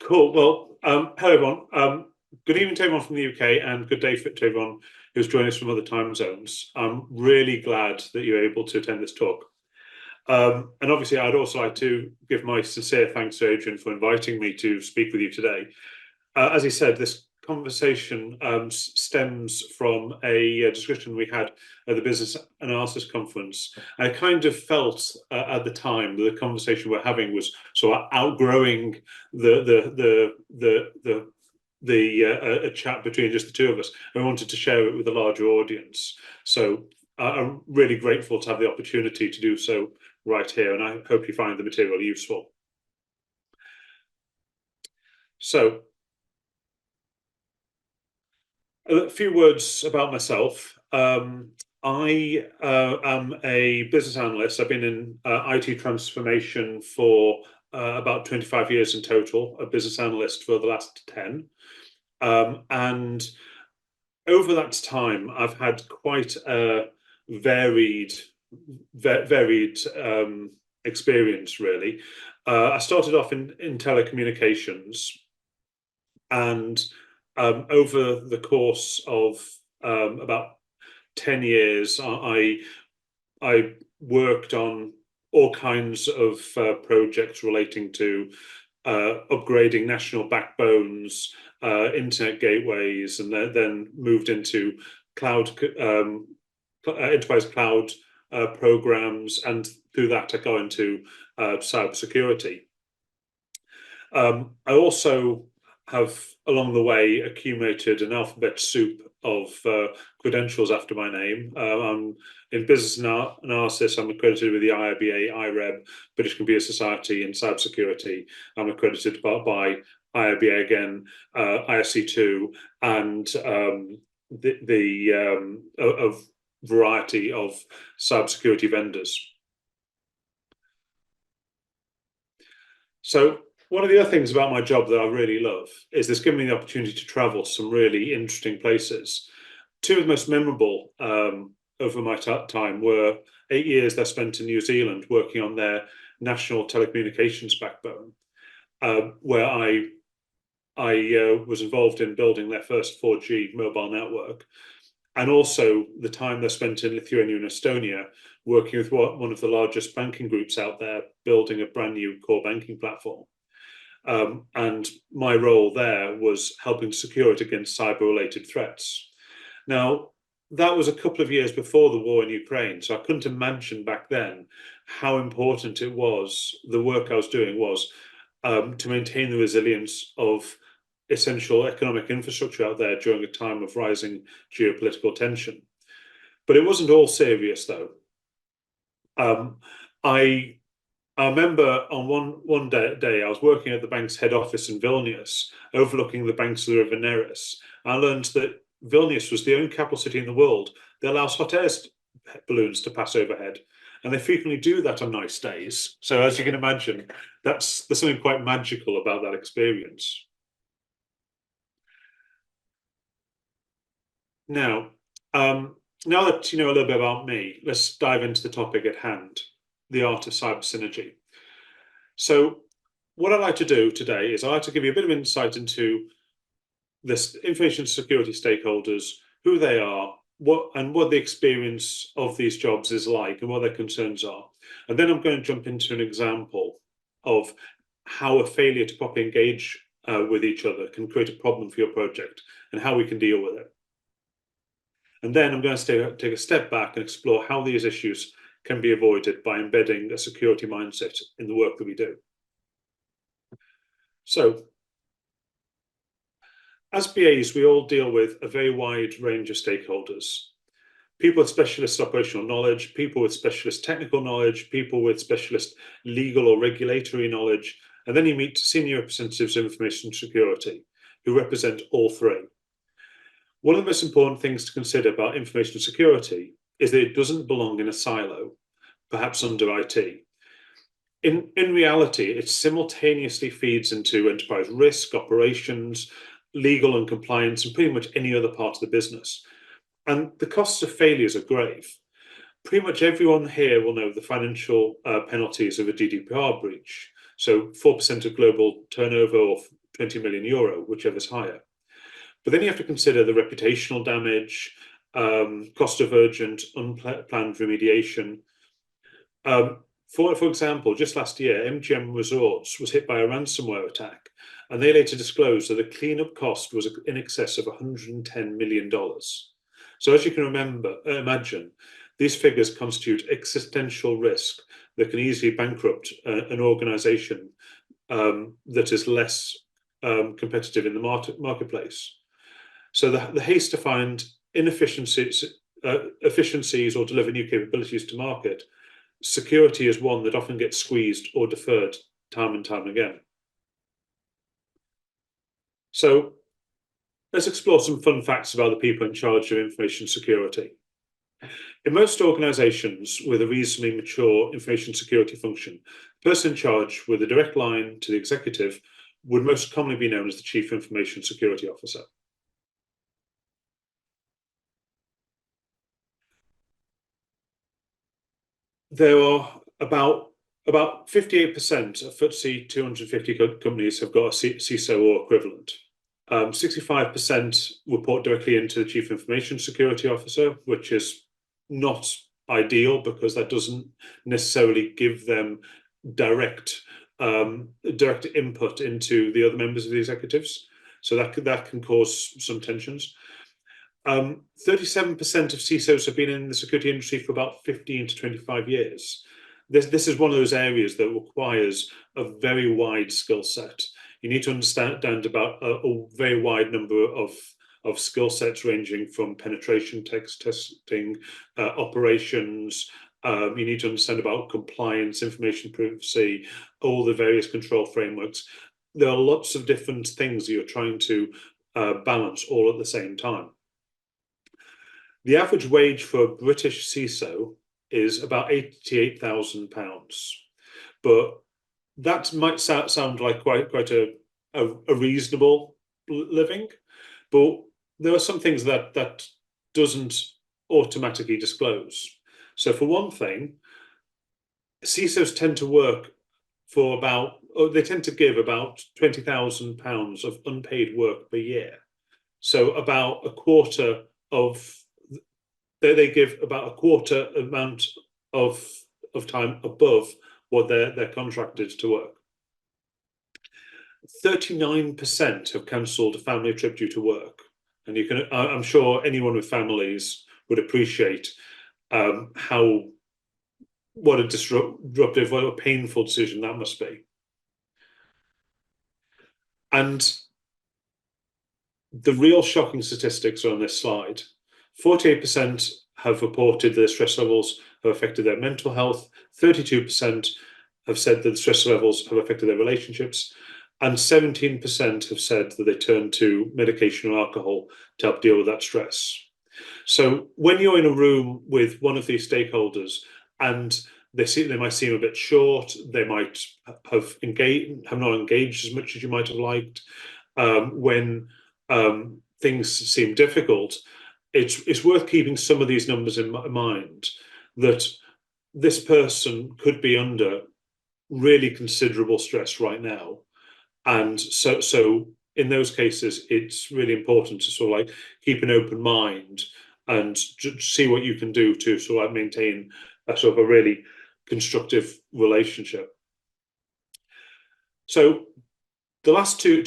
Cool. Well, hello everyone. Good evening to everyone from the UK and good day to everyone who's joining us from other time zones. I'm really glad that you're able to attend this talk. And obviously, I'd also like to give my sincere thanks to Adrian for inviting me to speak with you today. As he said, this conversation stems from a discussion we had at the Business Analysis Conference. I kind of felt at the time that the conversation we're having was sort of outgrowing a chat between just the two of us. I wanted to share it with a larger audience. So I'm really grateful to have the opportunity to do so right here, and I hope you find the material useful. So, a few words about myself. I am a business analyst. I've been in IT transformation for about 25 years in total, a business analyst for the last 10. And over that time, I've had quite a varied experience, really. I started off in telecommunications, and over the course of about 10 years, I worked on all kinds of projects relating to upgrading national backbones, internet gateways, and then moved into cloud, enterprise cloud programs, and through that I got into cybersecurity. I also have, along the way, accumulated an alphabet soup of credentials after my name. I'm in business analysis. I'm accredited with the IRBA, IREB, British Computer Society. In cybersecurity, I'm accredited by IRBA again, ISC2, and a variety of cybersecurity vendors. So one of the other things about my job that I really love is this giving me the opportunity to travel to some really interesting places. Two of the most memorable over my time were 8 years I spent in New Zealand working on their national telecommunications backbone, where I was involved in building their first 4G mobile network, and also the time I spent in Lithuania and Estonia working with one of the largest banking groups out there, building a brand new core banking platform. And my role there was helping to secure it against cyber-related threats. Now, that was a couple of years before the war in Ukraine, so I couldn't imagine back then how important it was, the work I was doing was to maintain the resilience of essential economic infrastructure out there during a time of rising geopolitical tension. But it wasn't all serious, though. I remember on one day I was working at the bank's head office in Vilnius, overlooking the banks of the river Neris. I learned that Vilnius was the only capital city in the world that allows hot air balloons to pass overhead, and they frequently do that on nice days. So as you can imagine, there's something quite magical about that experience. Now, now that you know a little bit about me, let's dive into the topic at hand, the art of cybersynergy. So what I'd like to do today is I'd like to give you a bit of insight into this information security stakeholders, who they are, what the experience of these jobs is like, and what their concerns are. And then I'm going to jump into an example of how a failure to properly engage with each other can create a problem for your project and how we can deal with it. And then I'm going to take a step back and explore how these issues can be avoided by embedding a security mindset in the work that we do. So, as BAs, we all deal with a very wide range of stakeholders. People with specialist operational knowledge, people with specialist technical knowledge, people with specialist legal or regulatory knowledge, and then you meet senior representatives of information security who represent all three. One of the most important things to consider about information security is that it doesn't belong in a silo, perhaps under IT. In reality, it simultaneously feeds into enterprise risk, operations, legal and compliance, and pretty much any other part of the business. And the costs of failures are grave. Pretty much everyone here will know the financial penalties of a GDPR breach. So 4% of global turnover, or 20 million euro, whichever's higher. But then you have to consider the reputational damage, cost of urgent, unplanned remediation. For example, just last year, MGM Resorts was hit by a ransomware attack, and they later disclosed that the cleanup cost was in excess of $110 million. So as you can imagine, these figures constitute existential risk that can easily bankrupt an organization that is less competitive in the marketplace. So the haste to find efficiencies or deliver new capabilities to market, security is one that often gets squeezed or deferred time and time again. So let's explore some fun facts about the people in charge of information security. In most organizations with a reasonably mature information security function, the person in charge with a direct line to the executive would most commonly be known as the Chief Information Security Officer. There are about 58% of FTSE 250 companies have got a CISO or equivalent. 65% report directly into the Chief Information Security Officer, which is not ideal because that doesn't necessarily give them direct input into the other members of the executives. So that can cause some tensions. 37% of CISOs have been in the security industry for about 15 to 25 years. This is one of those areas that requires a very wide skill set. You need to understand about a very wide number of skill sets, ranging from penetration testing, operations. You need to understand about compliance, information privacy, all the various control frameworks. There are lots of different things that you're trying to balance all at the same time. The average wage for a British CISO is about £88,000, but that might sound like quite a reasonable living, but there are some things that doesn't automatically disclose. So for one thing, CISOs tend to work for they tend to give about £20,000 of unpaid work per year. So about a quarter of they give about a quarter amount of time above what they're contracted to work. 39% have cancelled a family trip due to work, and I'm sure anyone with families would appreciate what a disruptive, what a painful decision that must be. And the real shocking statistics are on this slide. 48% have reported their stress levels have affected their mental health. 32% have said that the stress levels have affected their relationships. And 17% have said that they turn to medication or alcohol to help deal with that stress. So when you're in a room with one of these stakeholders and they might seem a bit short, they might have not engaged as much as you might have liked, when things seem difficult, it's worth keeping some of these numbers in mind, that this person could be under really considerable stress right now. And so in those cases, it's really important to sort of like keep an open mind and see what you can do to sort of like maintain a sort of a really constructive relationship. So the last two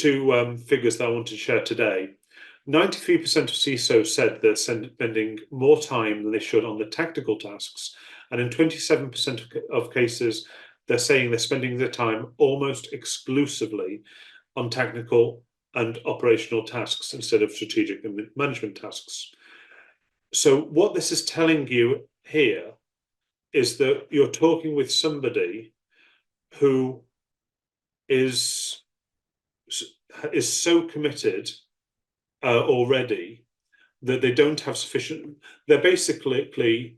figures that I want to share today, 93% of CISOs said they're spending more time than they should on the tactical tasks. And in 27% of cases, they're saying they're spending their time almost exclusively on technical and operational tasks instead of strategic and management tasks. So what this is telling you here is that you're talking with somebody who is so committed already that they don't have sufficient. They're basically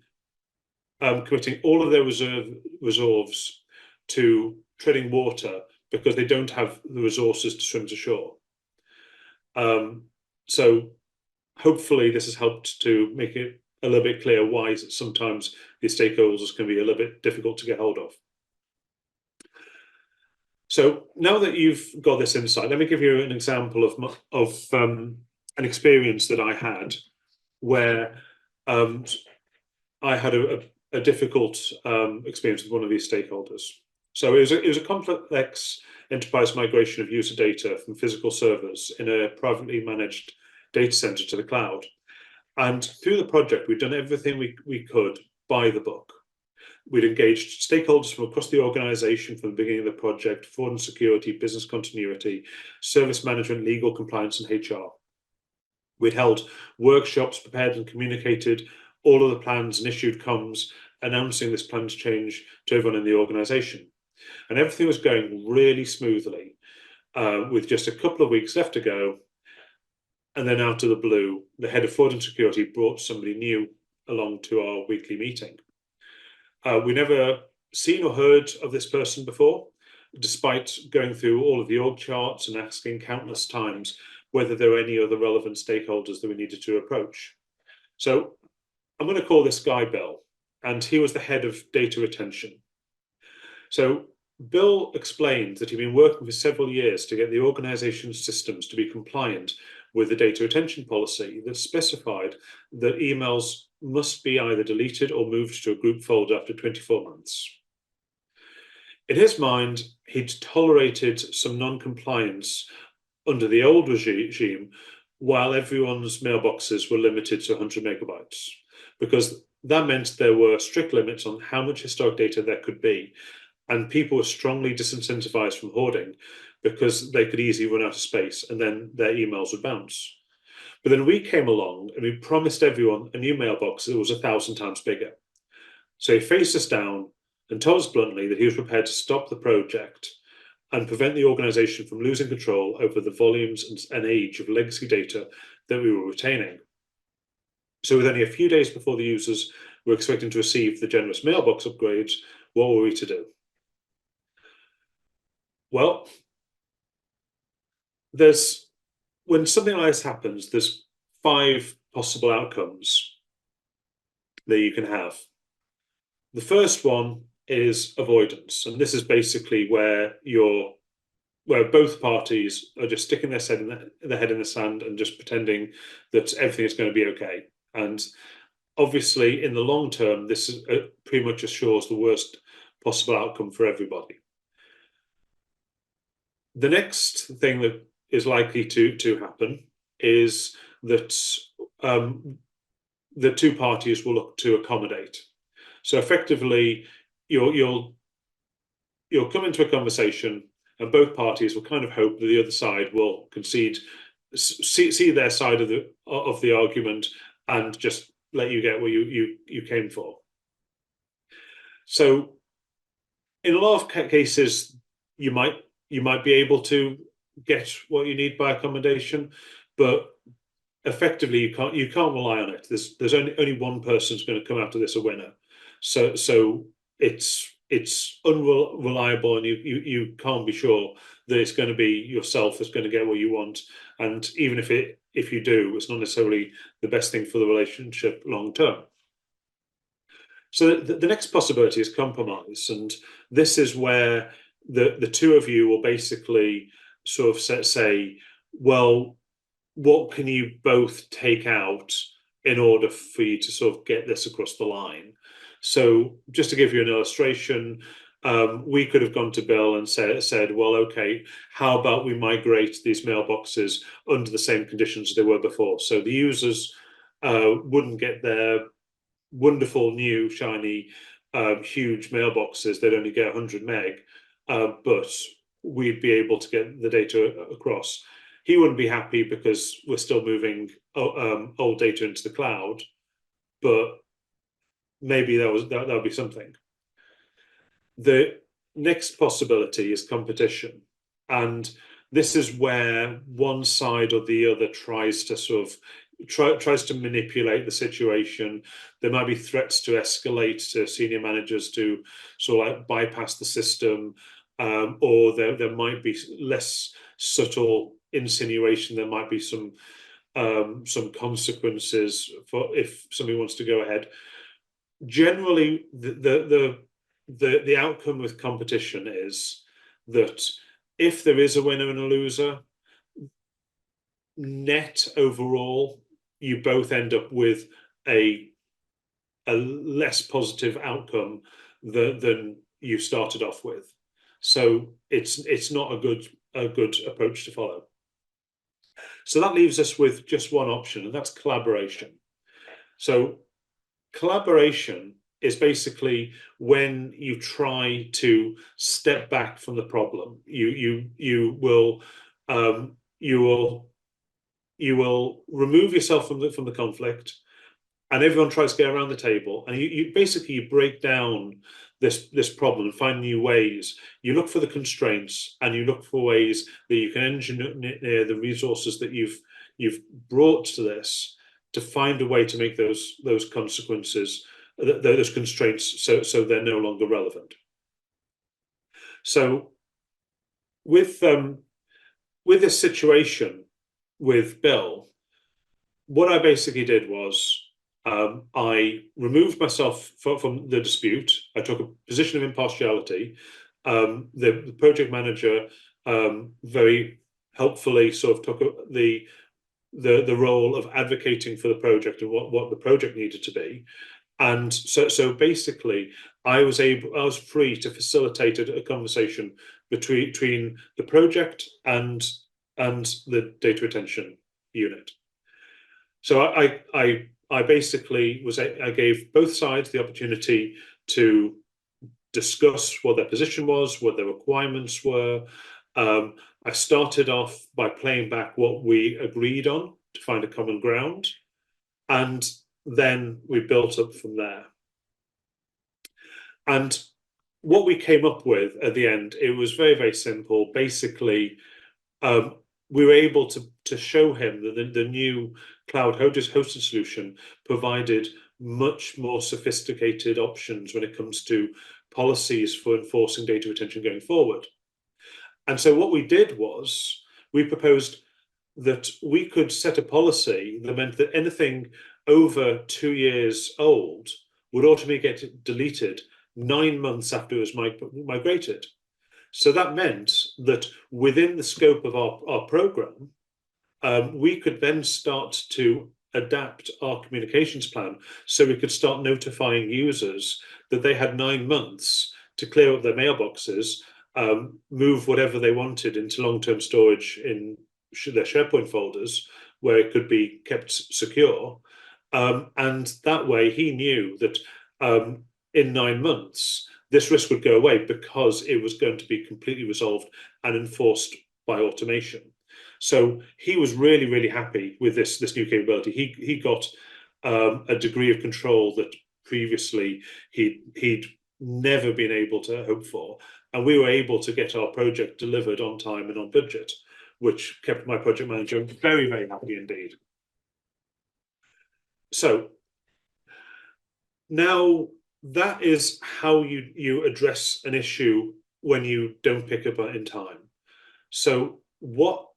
committing all of their resolves to treading water because they don't have the resources to swim to shore. So hopefully this has helped to make it a little bit clear why sometimes these stakeholders can be a little bit difficult to get hold of. So now that you've got this insight, let me give you an example of an experience that I had where I had a difficult experience with one of these stakeholders. So it was a complex enterprise migration of user data from physical servers in a privately managed data center to the cloud. And through the project, we'd done everything we could by the book. We'd engaged stakeholders from across the organization from the beginning of the project: fraud and security, business continuity, service management, legal, compliance, and HR. We'd held workshops, prepared and communicated all of the plans, and issued comms announcing this planned change to everyone in the organization. And everything was going really smoothly, with just a couple of weeks left to go. And then out of the blue, the head of fraud and security brought somebody new along to our weekly meeting. We never seen or heard of this person before, despite going through all of the org charts and asking countless times whether there were any other relevant stakeholders that we needed to approach. So I'm going to call this guy Bill, and he was the head of data retention. So Bill explained that he'd been working for several years to get the organization's systems to be compliant with the data retention policy that specified that emails must be either deleted or moved to a group folder after 24 months. In his mind, he'd tolerated some non-compliance under the old regime while everyone's mailboxes were limited to 100 megabytes, because that meant there were strict limits on how much historic data there could be, and people were strongly disincentivized from hoarding because they could easily run out of space and then their emails would bounce. But then we came along and we promised everyone a new mailbox that was 1,000 times bigger. So he faced us down and told us bluntly that he was prepared to stop the project and prevent the organization from losing control over the volumes and age of legacy data that we were retaining. So with only a few days before the users were expecting to receive the generous mailbox upgrades, what were we to do? Well, when something like this happens, there's 5 possible outcomes that you can have. The first one is avoidance, and this is basically where both parties are just sticking their head in the sand and just pretending that everything is going to be okay. And obviously, in the long term, this is pretty much assures the worst possible outcome for everybody. The next thing that is likely to happen is that the two parties will look to accommodate. So effectively, you'll come into a conversation, and both parties will kind of hope that the other side will concede, see their side of the argument, and just let you get what you came for. So, in a lot of cases, you might be able to get what you need by accommodation, but effectively you can't rely on it. There's only one person who's going to come out of this a winner. So it's unreliable, and you can't be sure that it's going to be yourself that's going to get what you want. And even if you do, it's not necessarily the best thing for the relationship long term. So the next possibility is compromise, and this is where the two of you will basically sort of say, well, what can you both take out in order for you to sort of get this across the line? So just to give you an illustration, we could have gone to Bill and said, well, okay, how about we migrate these mailboxes under the same conditions they were before? So the users wouldn't get their wonderful new shiny huge mailboxes. They'd only get 100 meg, but we'd be able to get the data across. He wouldn't be happy because we're still moving old data into the cloud, but maybe that would be something. The next possibility is competition, and this is where one side or the other tries to manipulate the situation. There might be threats to escalate to senior managers to sort of like bypass the system, or there might be less subtle insinuation. There might be some consequences for if somebody wants to go ahead. Generally, the outcome with competition is that if there is a winner and a loser, net overall, you both end up with a less positive outcome than you started off with. So it's not a good approach to follow. So that leaves us with just one option, and that's collaboration. So collaboration is basically when you try to step back from the problem. You will remove yourself from the conflict, and everyone tries to get around the table, and you basically break down this problem and find new ways. You look for the constraints, and you look for ways that you can engineer the resources that you've brought to this to find a way to make those consequences, those constraints, so they're no longer relevant. So with this situation with Bill, what I basically did was I removed myself from the dispute. I took a position of impartiality. The project manager very helpfully sort of took the role of advocating for the project and what the project needed to be. And so basically, I was free to facilitate a conversation between the project and the data retention unit. So I basically I gave both sides the opportunity to discuss what their position was, what their requirements were. I started off by playing back what we agreed on to find a common ground, and then we built up from there. And what we came up with at the end, it was very, very simple. Basically, we were able to show him that the new cloud hosted solution provided much more sophisticated options when it comes to policies for enforcing data retention going forward. And so what we did was we proposed that we could set a policy that meant that anything over 2 years old would automatically get deleted 9 months after it was migrated. So that meant that within the scope of our program, we could then start to adapt our communications plan so we could start notifying users that they had 9 months to clear up their mailboxes, move whatever they wanted into long-term storage in their SharePoint folders where it could be kept secure. And that way he knew that in 9 months, this risk would go away because it was going to be completely resolved and enforced by automation. So he was really, really happy with this new capability. He got a degree of control that previously he'd never been able to hope for. And we were able to get our project delivered on time and on budget, which kept my project manager very, very happy indeed. So now that is how you address an issue when you don't pick up in time. So what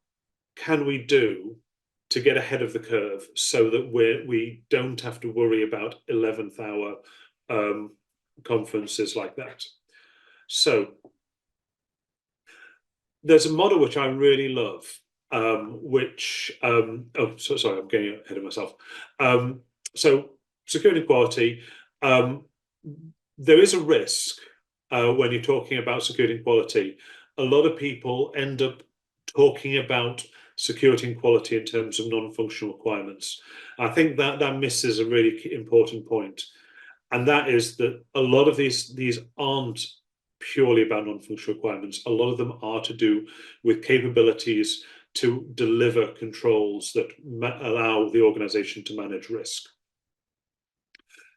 can we do to get ahead of the curve so that we don't have to worry about 11th hour conferences like that? So there's a model which I really love, which sorry, I'm getting ahead of myself. So security and quality, there is a risk when you're talking about security and quality. A lot of people end up talking about security and quality in terms of non-functional requirements. I think that misses a really important point, and that is that a lot of these aren't purely about non-functional requirements. A lot of them are to do with capabilities to deliver controls that allow the organization to manage risk.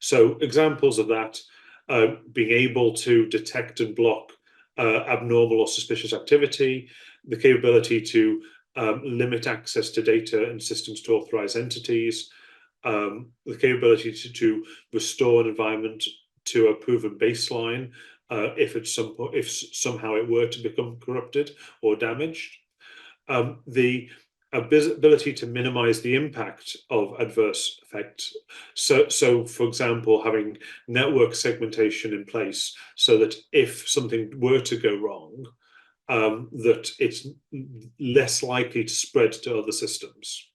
So examples of that, being able to detect and block abnormal or suspicious activity, the capability to limit access to data and systems to authorized entities, the capability to restore an environment to a proven baseline if somehow it were to become corrupted or damaged, the ability to minimize the impact of adverse effects. So for example, having network segmentation in place so that if something were to go wrong, that it's less likely to spread to other systems,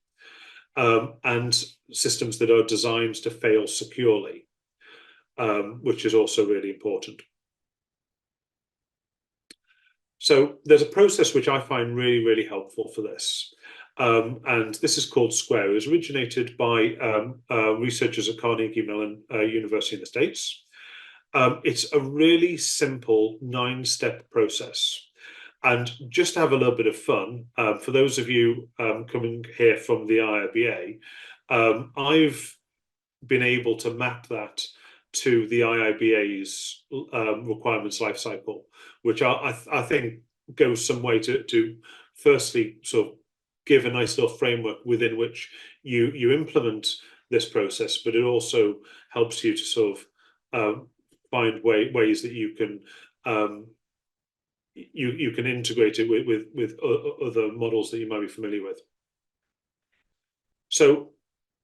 and systems that are designed to fail securely, which is also really important. So there's a process which I find really, really helpful for this. And this is called SQUARE. It was originated by researchers at Carnegie Mellon University in the States. It's a really simple 9-step process. And just to have a little bit of fun, for those of you coming here from the IIBA, I've been able to map that to the IIBA's requirements lifecycle, which I think goes some way to firstly sort of give a nice little framework within which you implement this process, but it also helps you to sort of find ways that you can you can integrate it with other models that you might be familiar with. So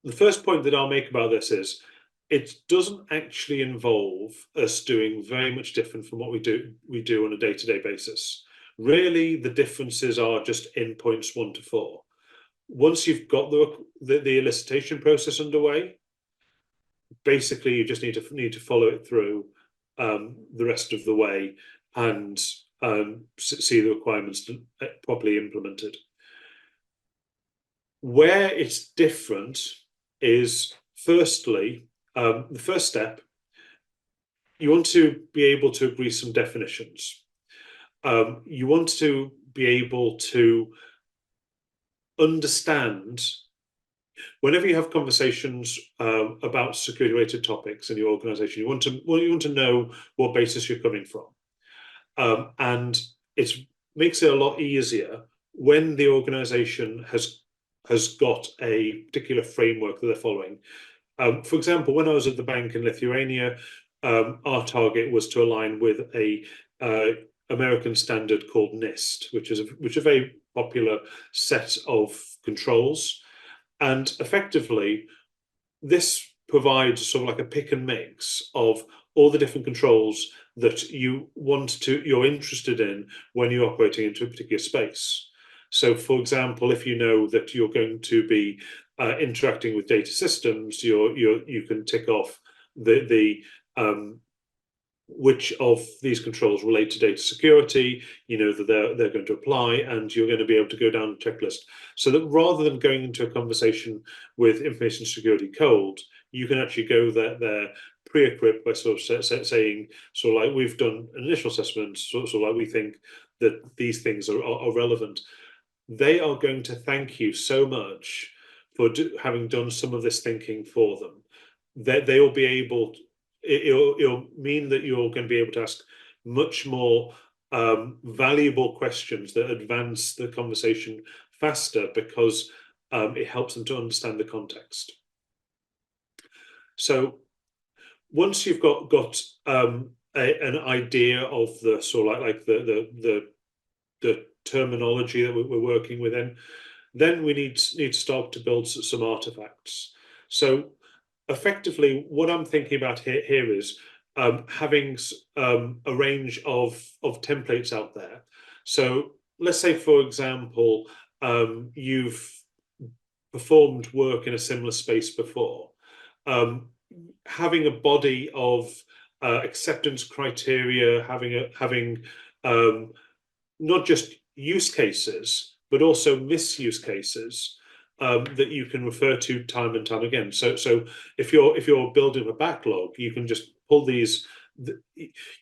the first point that I'll make about this is it doesn't actually involve us doing very much different from what we do on a day-to-day basis. Really, the differences are just in points 1 to 4. Once you've got the elicitation process underway, basically you just need to follow it through the rest of the way and see the requirements properly implemented. Where it's different is, firstly, the first step, you want to be able to agree some definitions. You want to be able to understand, whenever you have conversations about security-related topics in your organization, you want to know what basis you're coming from. And it makes it a lot easier when the organization has got a particular framework that they're following. For example, when I was at the bank in Lithuania, our target was to align with a American standard called NIST, which is a very popular set of controls, and effectively, this provides sort of like a pick and mix of all the different controls that you're interested in when you're operating into a particular space. So, for example, if you know that you're going to be interacting with data systems, you can tick off the which of these controls relate to data security, you know that they're going to apply, and you're going to be able to go down the checklist. So that rather than going into a conversation with information security code, you can actually go there pre-equipped by sort of saying, sort of like, we've done an initial assessment, sort of like we think that these things are relevant. They are going to thank you so much for having done some of this thinking for them. They will be able to, it'll mean that you're going to be able to ask much more valuable questions that advance the conversation faster, because it helps them to understand the context. So once you've got an idea of the sort of like the terminology that we're working within, then we need to start to build some artifacts. So effectively, what I'm thinking about here is having a range of templates out there. So let's say, for example, you've performed work in a similar space before. Having a body of acceptance criteria, having not just use cases, but also misuse cases that you can refer to time and time again. So if you're building a backlog, you can just pull these.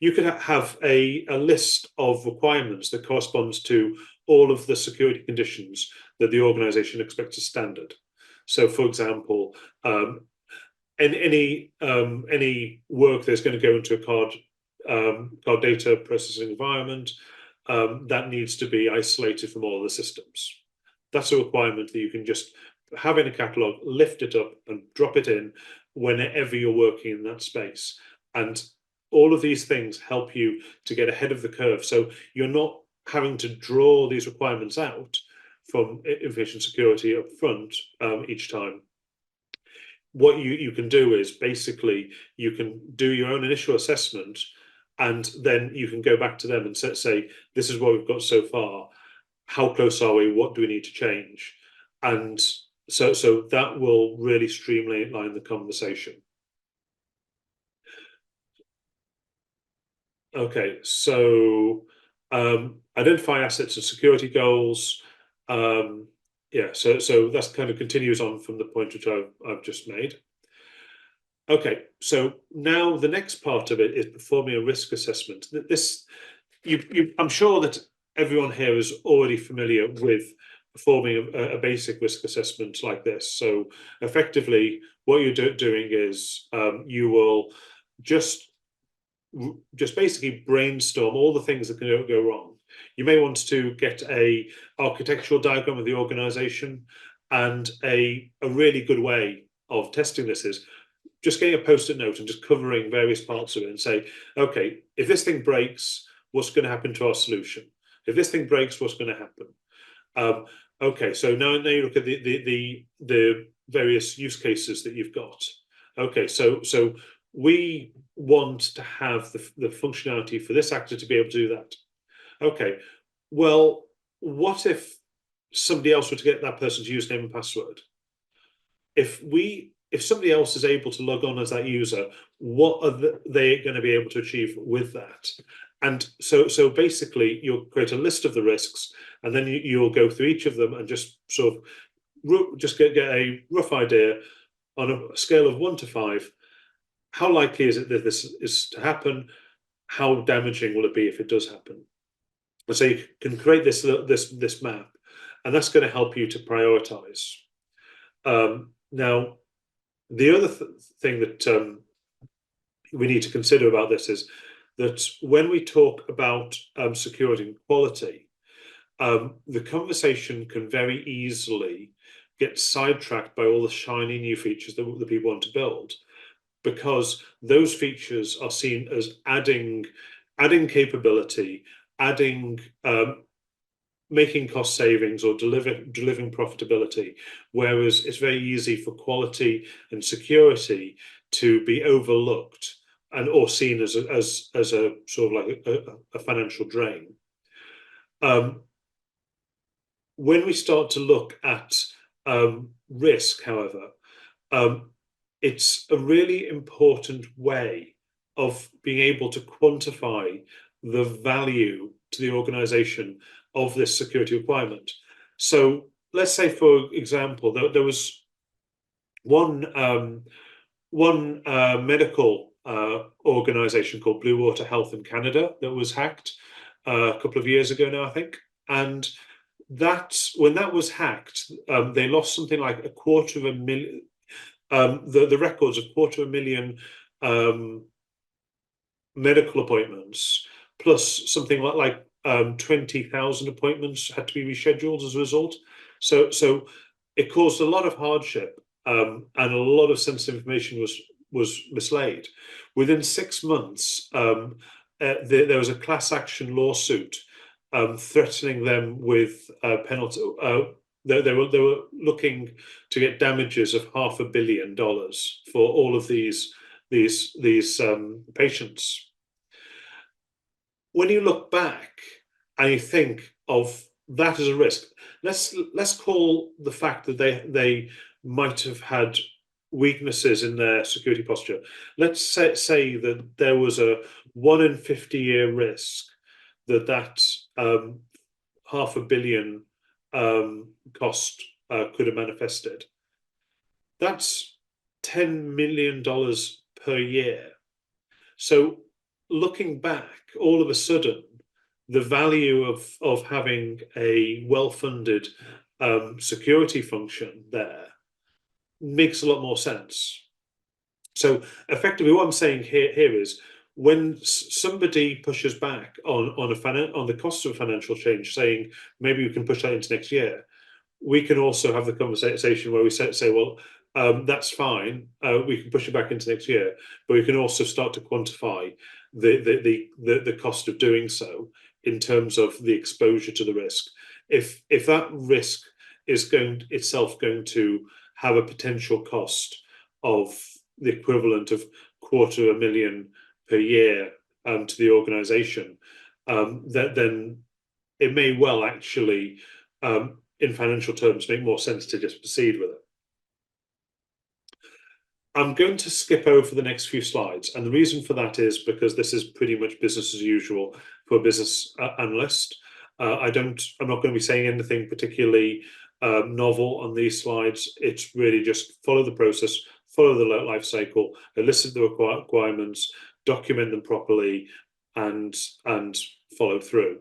You could have a list of requirements that corresponds to all of the security conditions that the organization expects as standard. So, for example, any work that's going to go into a card data processing environment that needs to be isolated from all the systems. That's a requirement that you can just have in a catalog, lift it up and drop it in whenever you're working in that space. And all of these things help you to get ahead of the curve. So you're not having to draw these requirements out from information security up front each time. What you can do is basically you can do your own initial assessment and then you can go back to them and say, this is what we've got so far. How close are we? What do we need to change? And so that will really streamline the conversation. Okay, so identify assets and security goals. Yeah, so that's kind of continues on from the point which I've just made. Okay, so now the next part of it is performing a risk assessment. I'm sure that everyone here is already familiar with performing a basic risk assessment like this. So effectively, what you're doing is you will just basically brainstorm all the things that can go wrong. You may want to get a architectural diagram of the organization, and a really good way of testing this is just getting a post-it note and just covering various parts of it and say, okay, if this thing breaks, what's going to happen to our solution? If this thing breaks, what's going to happen? Okay, so now you look at the various use cases that you've got. Okay, so we want to have the functionality for this actor to be able to do that. Okay, well, what if somebody else were to get that person's username and password? If somebody else is able to log on as that user, what are they going to be able to achieve with that? And so basically, you'll create a list of the risks, and then you'll go through each of them and just sort of just get a rough idea on a scale of 1 to 5. How likely is it that this is to happen? How damaging will it be if it does happen? And so you can create this map, and that's going to help you to prioritize. Now, the other thing that we need to consider about this is that when we talk about security and quality, the conversation can very easily get sidetracked by all the shiny new features that people want to build, because those features are seen as adding capability, making cost savings or delivering profitability, whereas it's very easy for quality and security to be overlooked or seen as a sort of like a financial drain. When we start to look at risk, however, it's a really important way of being able to quantify the value to the organization of this security requirement. So let's say, for example, there was one medical organization called Blue Water Health in Canada that was hacked a couple of years ago now, I think. And when that was hacked, they lost something like $250,000. The records of $250,000 medical appointments, plus something like 20,000 appointments had to be rescheduled as a result. So it caused a lot of hardship, and a lot of sensitive information was mislaid. Within 6 months, there was a class action lawsuit threatening them with penalty. They were looking to get damages of $500 million for all of these patients. When you look back and you think of that as a risk, let's call the fact that they might have had weaknesses in their security posture. Let's say that there was a 1 in 50-year risk that $500 million cost could have manifested. That's $10 million per year. So looking back, all of a sudden, the value of having a well-funded security function there makes a lot more sense. So effectively, what I'm saying here is, when somebody pushes back on the cost of financial change, saying maybe we can push that into next year, we can also have the conversation where we say, well, that's fine, we can push it back into next year, but we can also start to quantify the cost of doing so in terms of the exposure to the risk. If that risk is going to have a potential cost of the equivalent of $250,000 per year to the organization, then it may well actually, in financial terms, make more sense to just proceed with it. I'm going to skip over the next few slides, and the reason for that is because this is pretty much business as usual for a business analyst. I'm not going to be saying anything particularly novel on these slides. It's really just follow the process, follow the life cycle, elicit the requirements, document them properly, and follow through.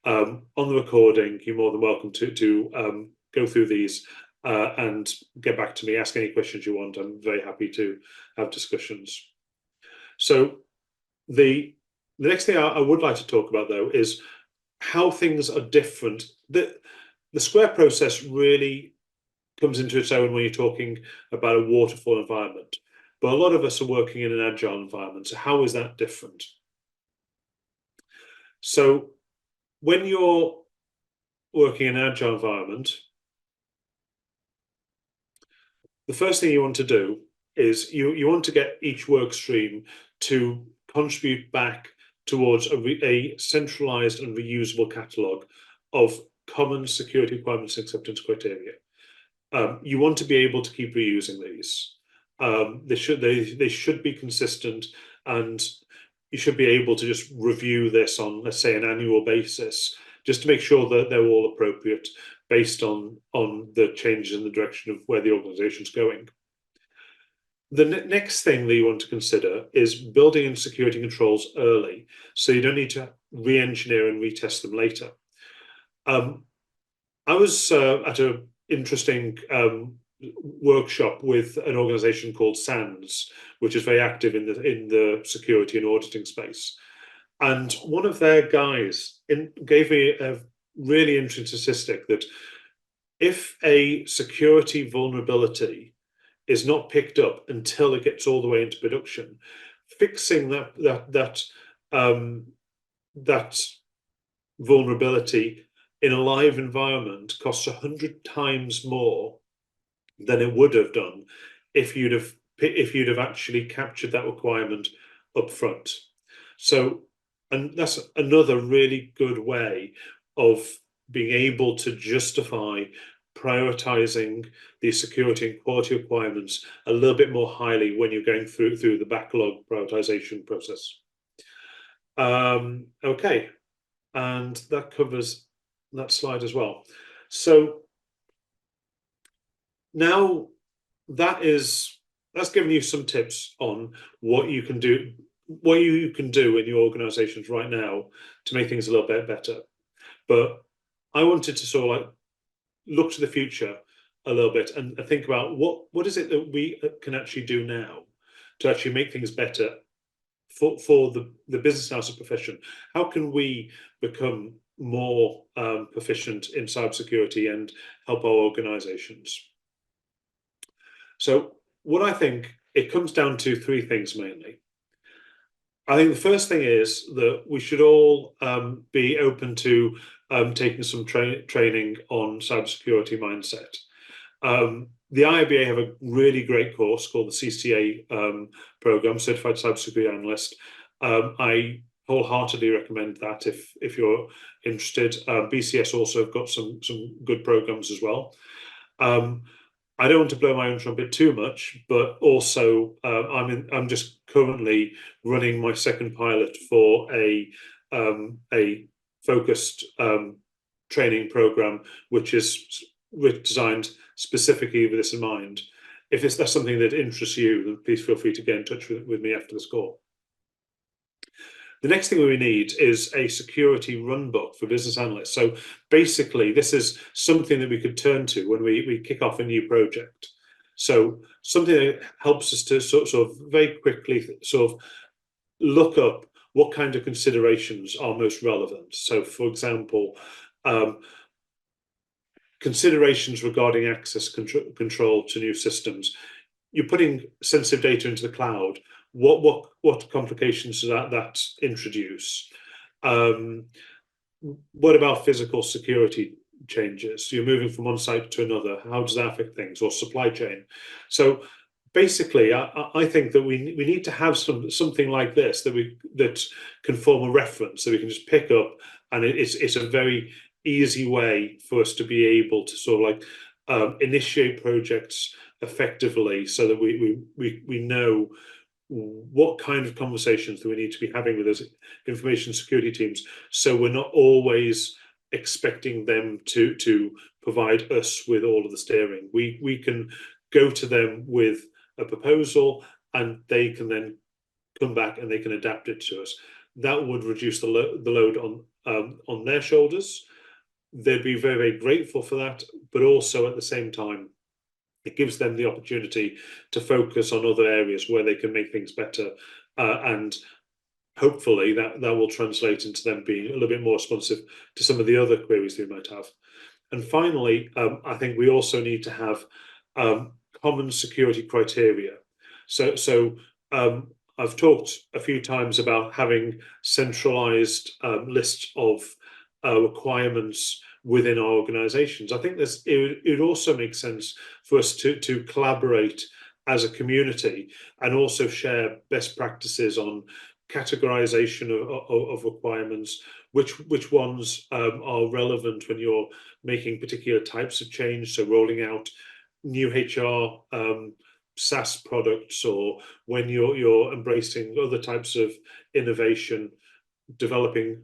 On the recording, you're more than welcome to go through these and get back to me, ask any questions you want. I'm very happy to have discussions. So the next thing I would like to talk about, though, is how things are different. The Square process really comes into its own when you're talking about a waterfall environment. But a lot of us are working in an agile environment. So how is that different? So when you're working in an agile environment, the first thing you want to do is you want to get each work stream to contribute back towards a centralized and reusable catalog of common security requirements and acceptance criteria. You want to be able to keep reusing these. They should be consistent, and you should be able to just review this on, let's say, an annual basis, just to make sure that they're all appropriate based on the changes in the direction of where the organization's going. The next thing that you want to consider is building in security controls early, so you don't need to re-engineer and retest them later. I was at an interesting workshop with an organization called SANS, which is very active in the security and auditing space. And one of their guys gave me a really interesting statistic that if a security vulnerability is not picked up until it gets all the way into production, fixing that vulnerability in a live environment costs 100 times more than it would have done if you'd have actually captured that requirement up front. So, and that's another really good way of being able to justify prioritizing the security and quality requirements a little bit more highly when you're going through the backlog prioritization process. Okay, and that covers that slide as well. So now that's given you some tips on what you can do in your organizations right now to make things a little bit better. But I wanted to sort of like look to the future a little bit and think about what is it that we can actually do now to actually make things better for the business analysis profession. How can we become more proficient in cybersecurity and help our organizations? So what I think, it comes down to three things mainly. I think the first thing is that we should all be open to taking some training on cybersecurity mindset. The IIBA have a really great course called the CCA program, Certified Cybersecurity Analyst. I wholeheartedly recommend that if you're interested. BCS also have got some good programs as well. I don't want to blow my own trumpet too much, but also I'm just currently running my second pilot for a focused training program, which is designed specifically with this in mind. If that's something that interests you, then please feel free to get in touch with me after this call. The next thing we need is a security run book for business analysts. So basically, this is something that we could turn to when we kick off a new project. So something that helps us to sort of very quickly sort of look up what kind of considerations are most relevant. So for example, considerations regarding access control to new systems. You're putting sensitive data into the cloud. What complications does that introduce? What about physical security changes? So you're moving from one site to another. How does that affect things? Or supply chain? So basically, I think that we need to have something like this that can form a reference that we can just pick up, and it's a very easy way for us to be able to sort of like initiate projects effectively, so that we know what kind of conversations do we need to be having with those information security teams, so we're not always expecting them to provide us with all of the steering. We can go to them with a proposal, and they can then come back and they can adapt it to us. That would reduce the load on their shoulders. They'd be very, very grateful for that, but also at the same time, it gives them the opportunity to focus on other areas where they can make things better, and hopefully that will translate into them being a little bit more responsive to some of the other queries they might have. And finally, I think we also need to have common security criteria. So I've talked a few times about having centralized lists of requirements within our organizations. I think it also makes sense for us to collaborate as a community and also share best practices on categorization of requirements, which ones are relevant when you're making particular types of change, so rolling out new HR SaaS products, or when you're embracing other types of innovation, developing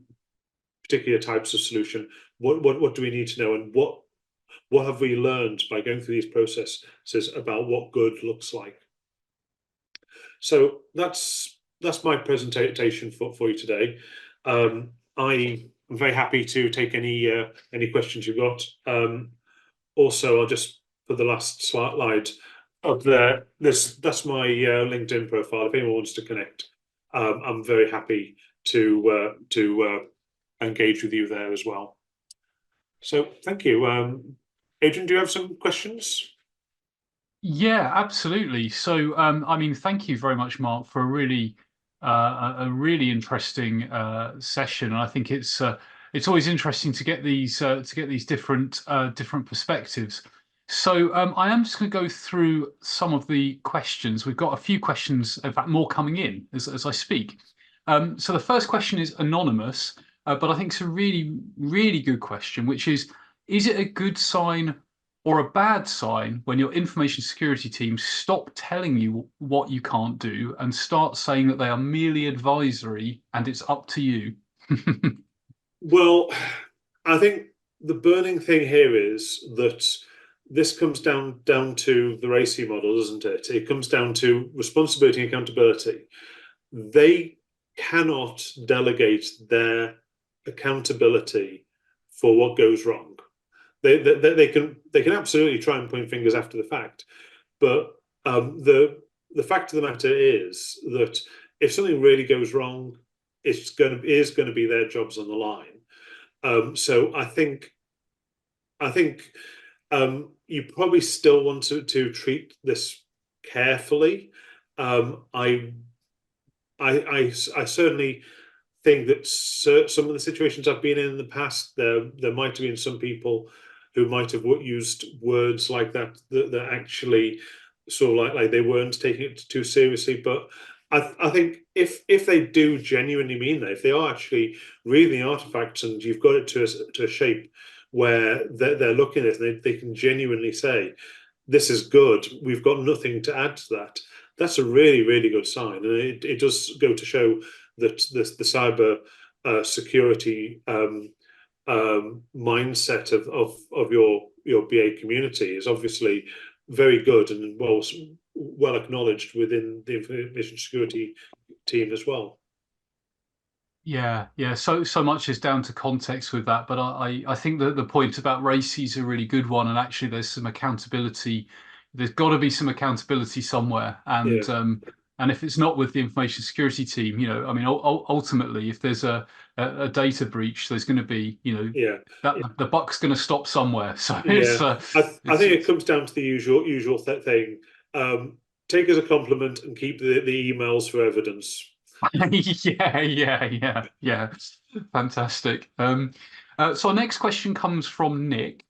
particular types of solution. What do we need to know, and what have we learned by going through these processes about what good looks like? So that's my presentation for you today. I am very happy to take any questions you've got. Also, I'll just put the last slide up there. That's my LinkedIn profile. If anyone wants to connect, I'm very happy to engage with you there as well. So thank you. Adrian, do you have some questions? Yeah, absolutely. So, I mean, thank you very much, Mark, for a really interesting session. And I think it's always interesting to get these different perspectives. So, I am just going to go through some of the questions. We've got a few questions, in fact, more coming in as I speak. So the first question is anonymous, but I think it's a really good question, which is it a good sign or a bad sign when your information security team stop telling you what you can't do and start saying that they are merely advisory and it's up to you? Well, I think the burning thing here is that this comes down to the RACI model, doesn't it? It comes down to responsibility and accountability. They cannot delegate their accountability for what goes wrong. They can absolutely try and point fingers after the fact, but the fact of the matter is that if something really goes wrong, is going to be their jobs on the line. So I think you probably still want to treat this carefully. I certainly think that some of the situations I've been in the past, there might have been some people who might have used words like that actually sort of like they weren't taking it too seriously. But I think if they do genuinely mean that, if they are actually reading the artifacts and you've got it to a shape where they're looking at it and they can genuinely say, this is good, we've got nothing to add to that, that's a really, really good sign. And it does go to show that the cyber security mindset of your BA community is obviously very good and well acknowledged within the information security team as well. Yeah. So much is down to context with that, but I think that the point about RACI is a really good one, and actually there's some accountability. There's got to be some accountability somewhere, and Yeah. and if it's not with the information security team, I mean, ultimately, if there's a data breach, there's going to be, Yeah. that the buck's going to stop somewhere. So Yeah. I think it comes down to the usual thing. Take as a compliment and keep the emails for evidence. Yeah. Fantastic. So our next question comes from Nick,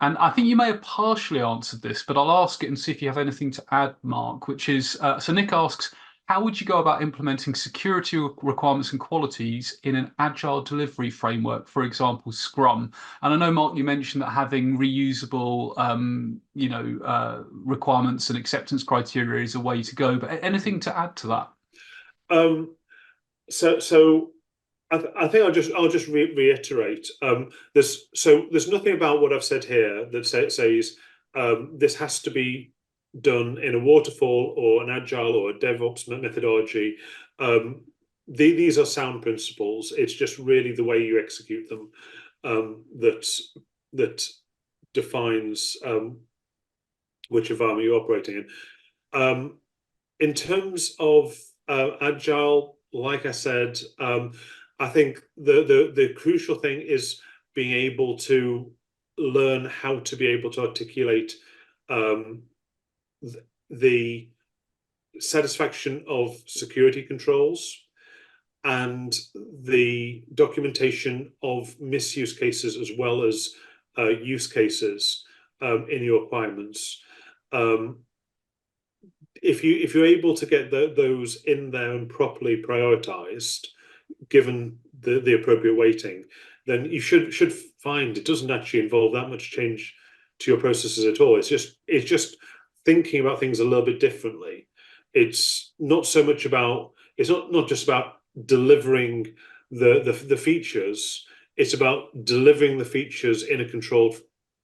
And I think you may have partially answered this, but I'll ask it and see if you have anything to add, Mark, which is, so Nick asks, how would you go about implementing security requirements and qualities in an agile delivery framework, for example, Scrum? And I know, Mark, you mentioned that having reusable, requirements and acceptance criteria is a way to go, but anything to add to that? Um, so I think I'll just reiterate. There's nothing about what I've said here that says this has to be done in a waterfall or an agile or a DevOps methodology. These are sound principles. It's just really the way you execute them that defines which environment you're operating in terms of agile, like I said, I think the crucial thing is being able to learn how to be able to articulate the satisfaction of security controls and the documentation of misuse cases as well as use cases in your requirements. If you're able to get those in there and properly prioritized, given the appropriate weighting, then you should find it doesn't actually involve that much change to your processes at all. It's just thinking about things a little bit differently. It's not so much about it's not just about delivering the features. It's about delivering the features in a controlled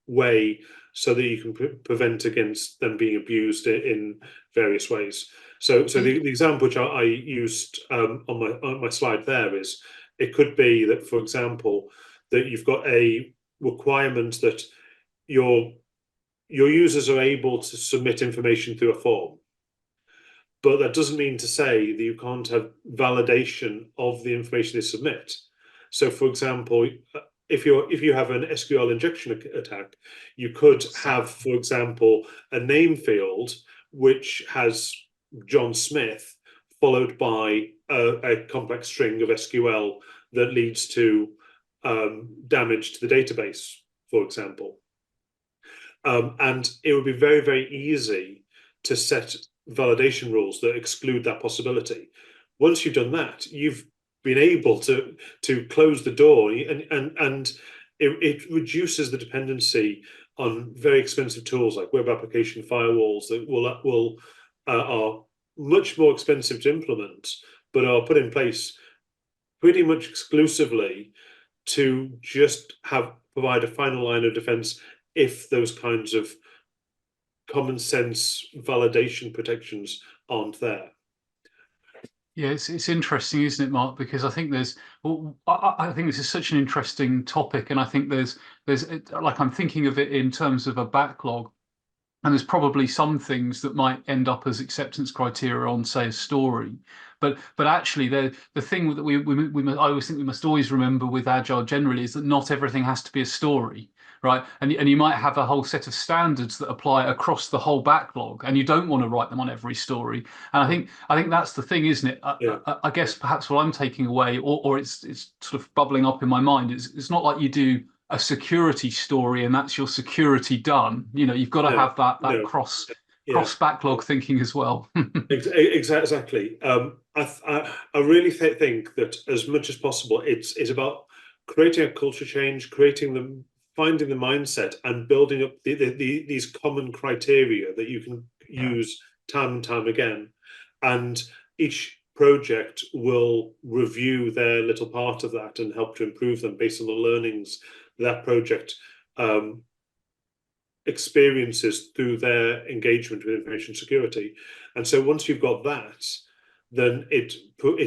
way so that you can prevent against them being abused in various ways. So the example which I used on my slide there is it could be that, for example, that you've got a requirement that your users are able to submit information through a form, but that doesn't mean to say that you can't have validation of the information they submit. So, for example, if you have an SQL injection attack, you could have, for example, a name field which has John Smith followed by a complex string of SQL that leads to damage to the database, for example. And it would be very, very easy to set validation rules that exclude that possibility. Once you've done that, you've been able to close the door, and it reduces the dependency on very expensive tools like web application firewalls that are much more expensive to implement, but are put in place pretty much exclusively to just provide a final line of defense if those kinds of common sense validation protections aren't there. Yeah, it's interesting, isn't it, Mark? Because I think I think this is such an interesting topic, and I think there's like I'm thinking of it in terms of a backlog, and there's probably some things that might end up as acceptance criteria on, say, a story, but actually the thing that I always think we must always remember with agile generally is that not everything has to be a story. Right, and you might have a whole set of standards that apply across the whole backlog, and you don't want to write them on every story. And I think that's the thing, isn't it? I guess perhaps what I'm taking away, or it's sort of bubbling up in my mind, is it's not like you do a security story and that's your security done. You know, you've got to have that cross backlog thinking as well. Exactly. I really think that as much as possible, it's about creating a culture change, finding the mindset and building up these common criteria that you can use time and time again. And each project will review their little part of that and help to improve them based on the learnings that project experiences through their engagement with information security. And so once you've got that, then it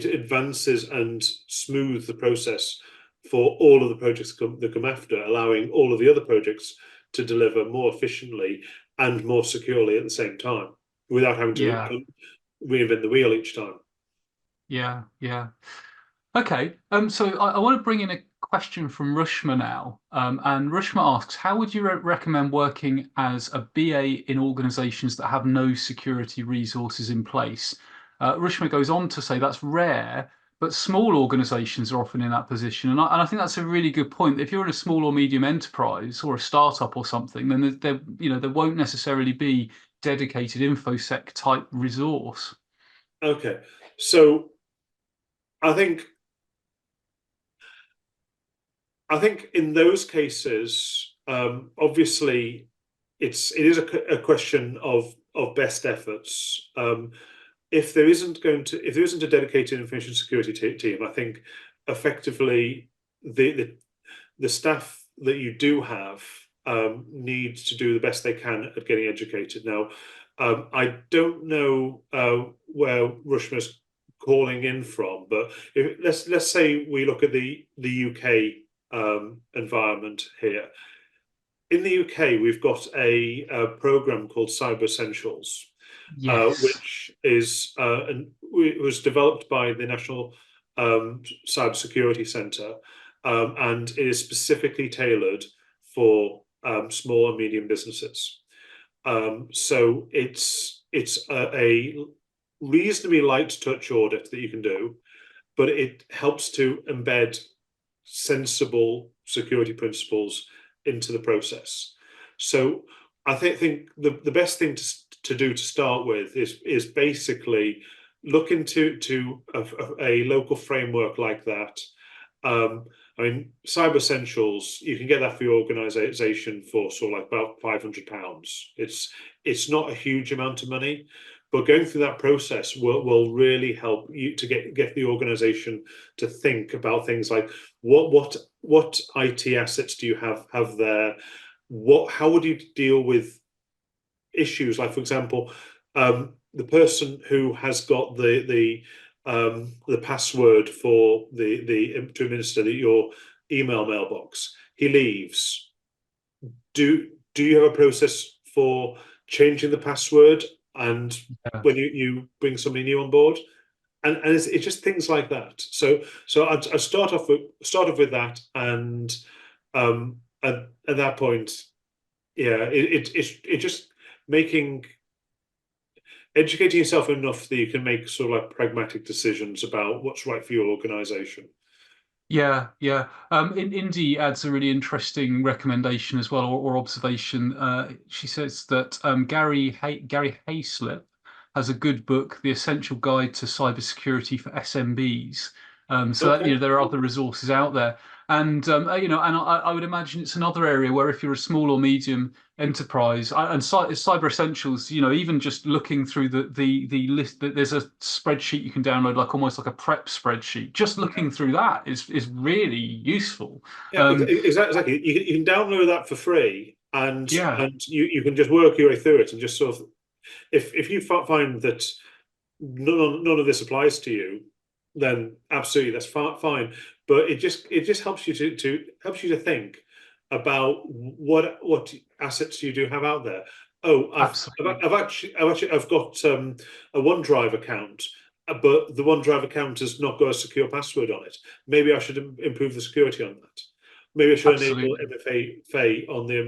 advances and smooths the process for all of the projects that come after, allowing all of the other projects to deliver more efficiently and more securely at the same time, without having to reinvent the wheel each time. Yeah. Okay. So I want to bring in a question from Rushma now. And Rushma asks, how would you recommend working as a BA in organizations that have no security resources in place? Rushma goes on to say that's rare, but small organizations are often in that position. And I think that's a really good point. If you're in a small or medium enterprise or a startup or something, then there won't necessarily be dedicated infosec type resource. Okay, so I think in those cases, obviously, it is a question of best efforts. If there isn't a dedicated information security team, I think effectively the staff that you do have need to do the best they can at getting educated. Now, I don't know where Rushma's calling in from, but let's say we look at the UK environment here. In the UK, we've got a program called Cybersentials, Yes. which was developed by the National Cybersecurity Centre, and it is specifically tailored for small and medium businesses. So it's a reasonably light touch audit that you can do, but it helps to embed sensible security principles into the process. So I think the best thing to do to start with is basically look into a local framework like that. I mean, Cybersentials, you can get that for your organization for sort of like about £500. It's not a huge amount of money, but going through that process will really help you to get the organization to think about things like what IT assets do you have there? How would you deal with issues like, for example, the person who has got the password for to administer your email mailbox, he leaves. Do you have a process for changing the password and Yeah. when you bring somebody new on board? And it's just things like that. So I'd start off with that, and at that point, yeah, it's just making educating yourself enough that you can make sort of like pragmatic decisions about what's right for your organization. Yeah, yeah. Indy adds a really interesting recommendation as well, or observation. She says that Gary Hayslip has a good book, The Essential Guide to Cybersecurity for SMBs. So that, Okay. there are other resources out there, and and I would imagine it's another area where if you're a small or medium enterprise cyber essentials, even just looking through the list, that there's a spreadsheet you can download, like almost like a prep spreadsheet. Just looking through that is really useful. Yeah, um exactly. You can download that for free, and yeah, you can just work your way through it and just sort of if you find that none of this applies to you, then absolutely that's fine. But it just helps you to think about what assets you do have out there. Oh, absolutely. I've got a OneDrive account, but the OneDrive account has not got a secure password on it. Maybe I should improve the security on that. Maybe I should enable Absolutely. MFA on the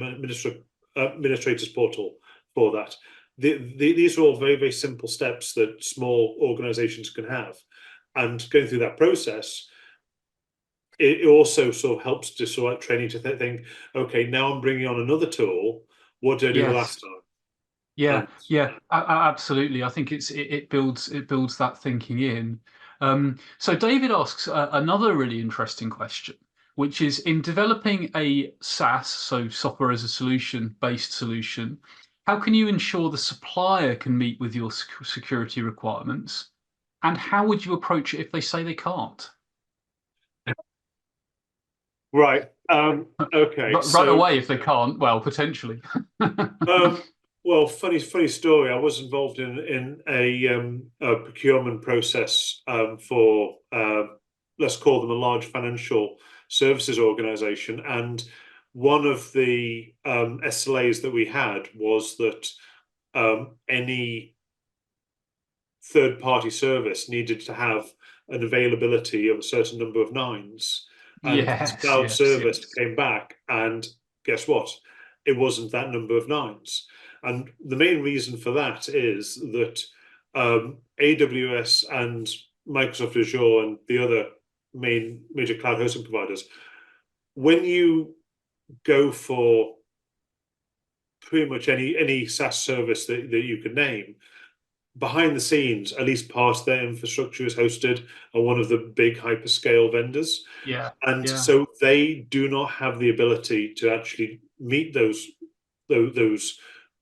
administrators portal for that. These are all very, very simple steps that small organizations can have. And going through that process, it also sort of helps to sort of training to think, okay, now I'm bringing on another tool. What did I do the Yes. last time? Yeah, And yeah, absolutely. I think it builds that thinking in. So David asks another really interesting question, which is in developing a SaaS, so software as a solution based solution, how can you ensure the supplier can meet with your security requirements, and how would you approach it if they say they can't? right, okay, Right so away, if they can't, well, potentially. um, well, funny story. I was involved in a procurement process for let's call them a large financial services organization, and one of the SLAs that we had was that any third-party service needed to have an availability of a certain number of nines, and this Yes, cloud yes, service yes. came back, and guess what? It wasn't that number of nines. And the main reason for that is that AWS and Microsoft Azure and the other major cloud hosting providers, when you go for pretty much any SaaS service that you can name, behind the scenes, at least part of their infrastructure is hosted on one of the big hyperscale vendors. Yeah, And yeah, so they do not have the ability to actually meet those, or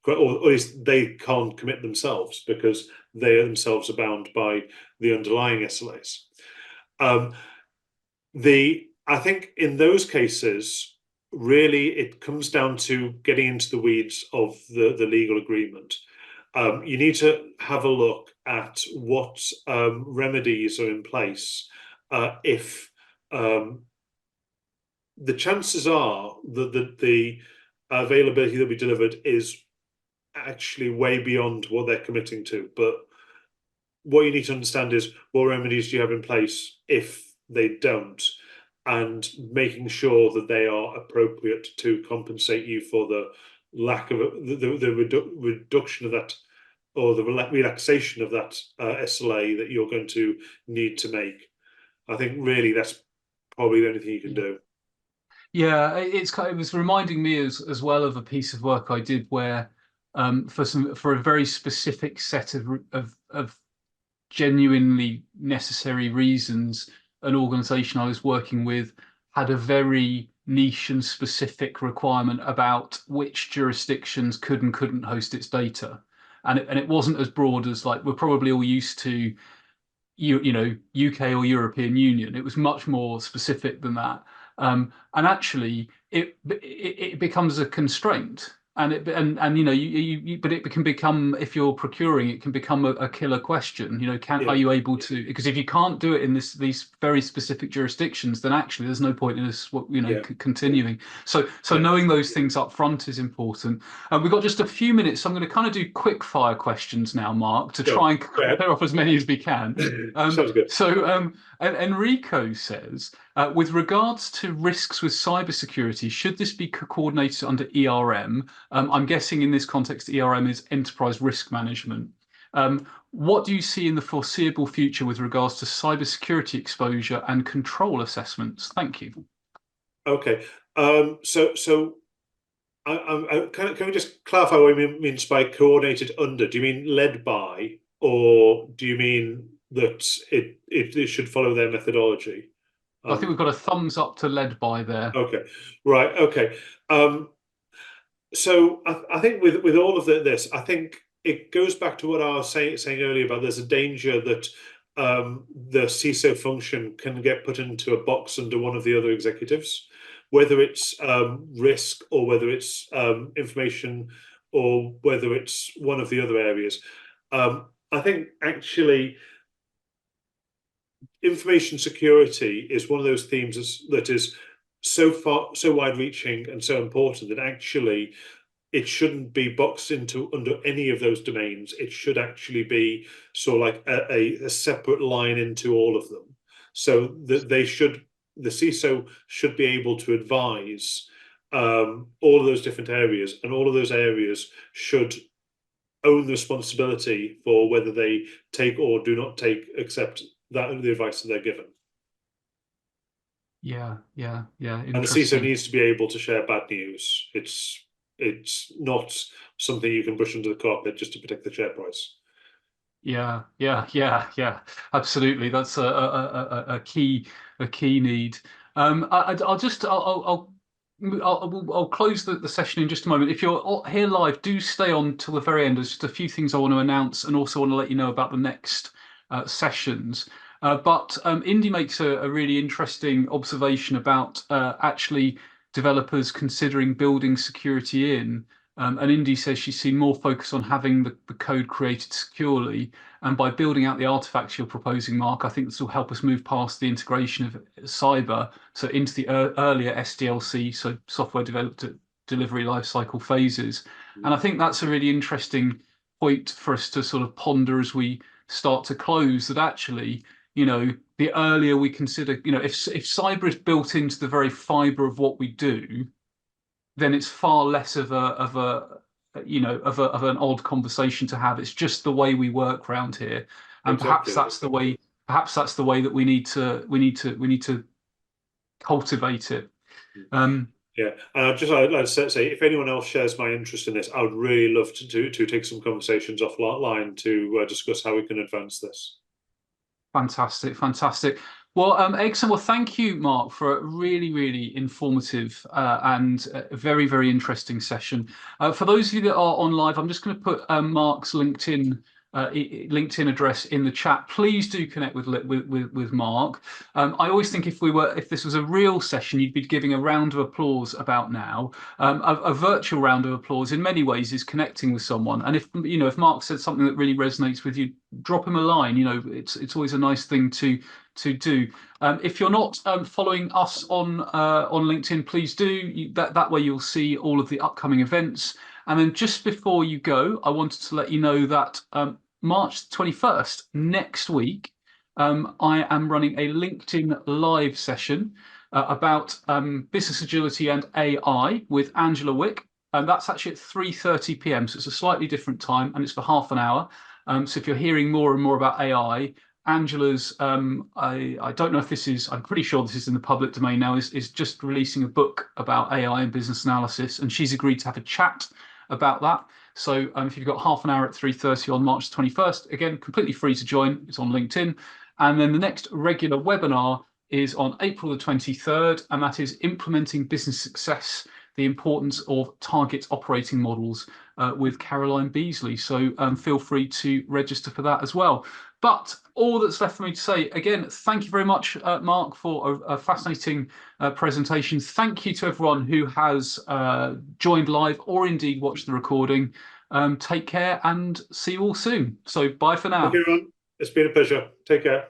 at least they can't commit themselves because they themselves are bound by the underlying SLAs. I think in those cases, really it comes down to getting into the weeds of the legal agreement. You need to have a look at what remedies are in place if the chances are that the availability that will be delivered is actually way beyond what they're committing to. But what you need to understand is what remedies do you have in place if they don't, and making sure that they are appropriate to compensate you for the lack of the reduction of that, or the relaxation of that SLA that you're going to need to make. I think really that's probably the only thing you can do. yeah. It was reminding me as well of a piece of work I did where, for a very specific set of genuinely necessary reasons, an organization I was working with had a very niche and specific requirement about which jurisdictions could and couldn't host its data. And it wasn't as broad as, like, we're probably all used to, UK or European Union. It was much more specific than that. And actually, it becomes a constraint, and but it can become, if you're procuring, it can become a killer question. Are Yeah, you able to? Because if you can't do it in these very specific jurisdictions, then actually there's no point in us, yeah, continuing. So yeah. knowing those things up front is important. And we've got just a few minutes, so I'm going to kind of do quick fire questions now, Mark, to Go, try and go ahead. clear off as many as we can. Sounds good. Enrico says, with regards to risks with cybersecurity, should this be coordinated under ERM? I'm guessing in this context, ERM is enterprise risk management. What do you see in the foreseeable future with regards to cybersecurity exposure and control assessments? Thank you. Okay. So can we just clarify what we means by coordinated under? Do you mean led by, or do you mean that it should follow their methodology? I think we've got a thumbs up to led by there. Okay, right. Okay. So I think with all of this, I think it goes back to what I was saying earlier about there's a danger that the CISO function can get put into a box under one of the other executives, whether it's risk or whether it's information or whether it's one of the other areas. I think actually information security is one of those themes that is so wide-reaching and so important that actually it shouldn't be boxed into under any of those domains. It should actually be sort of like a separate line into all of them, so that the CISO should be able to advise all of those different areas, and all of those areas should own the responsibility for whether they take or do not accept the advice that they're given. Yeah. And the CISO Interesting. needs to be able to share bad news. It's not something you can brush under the carpet just to protect the share price. Yeah. Absolutely. That's a key need. I'll close the session in just a moment. If you're here live, do stay on till the very end. There's just a few things I want to announce, and also want to let you know about the next sessions. But Indy makes a really interesting observation about actually developers considering building security in. And Indy says she's seen more focus on having the code created securely. And by building out the artifacts you're proposing, Mark, I think this will help us move past the integration of cyber, so into the earlier SDLC, so software developed at delivery lifecycle phases. And I think that's a really interesting point for us to sort of ponder as we start to close, that actually, the earlier we consider, if cyber is built into the very fiber of what we do, then it's far less of an odd conversation to have. It's just the way we work around here, and perhaps Exactly. that's the way. perhaps that's the way that we need to cultivate it. Yeah, and I'd like to say, if anyone else shares my interest in this, I would really love to take some conversations offline to discuss how we can advance this. Fantastic, fantastic. Well, excellent. Well, thank you, Mark, for a really, really informative and very, very interesting session. For those of you that are on live, I'm just going to put Mark's LinkedIn address in the chat. Please do connect with Mark. I always think if this was a real session, you'd be giving a round of applause about now. A virtual round of applause in many ways is connecting with someone. And if Mark said something that really resonates with you, drop him a line. It's always a nice thing to do. If you're not following us on LinkedIn, please do. That way you'll see all of the upcoming events. And then just before you go, I wanted to let you know that March 21st, next week, I am running a LinkedIn live session about business agility and AI with Angela Wick. And that's actually at 3:30 p.m. So it's a slightly different time and it's for half an hour. So if you're hearing more and more about AI, Angela's, I don't know if this is, I'm pretty sure this is in the public domain now, is just releasing a book about AI and business analysis. And she's agreed to have a chat about that. So if you've got half an hour at 3:30 on March 21st, again, completely free to join. It's on LinkedIn. And then the next regular webinar is on April the 23rd, and that is implementing business success, the importance of target operating models with Caroline Beasley. So feel free to register for that as well. But all that's left for me to say, again, thank you very much, Mark, for a fascinating presentation. Thank you to everyone who has joined live or indeed watched the recording. Take care and see you all soon. So bye for now. Thank you, everyone. It's been a pleasure. Take care.